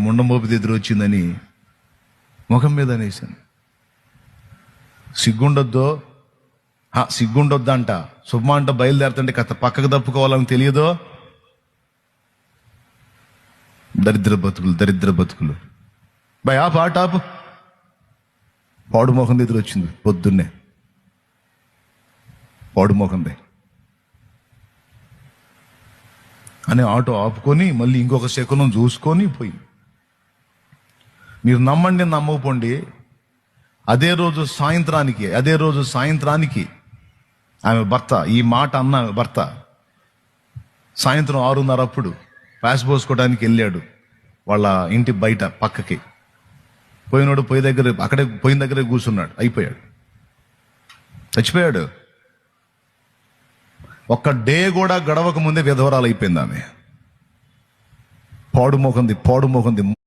ముండమోపిది ఎదురు వచ్చిందని ముఖం మీద అనేసాను. సిగ్గుండొద్దంట. శుభమా అంట బయలుదేరుతుంటే కథ పక్కకు తప్పుకోవాలని తెలియదో. దరిద్ర బతుకులు బై ఆపు. పాడు మొహం ఎదురు వచ్చింది పొద్దున్నే. పాడు మొహందే అని ఆటో ఆపుకొని మళ్ళీ ఇంకొక శకునం చూసుకొని పోయి, మీరు నమ్మండి నమ్మకపోండి, అదే రోజు సాయంత్రానికి ఆమె భర్త ఈ మాట అన్న భర్త సాయంత్రం 6:30 అప్పుడు ప్యాస్ పోసుకోవడానికి వెళ్ళాడు వాళ్ళ ఇంటి బయట పక్కకి. పోయినోడు పోయిన దగ్గరే కూర్చున్నాడు. అయిపోయాడు, చచ్చిపోయాడు. ఒక్క డే కూడా గడవక ముందే విధవరాలు అయిపోయింది ఆమె. పాడు మోకంది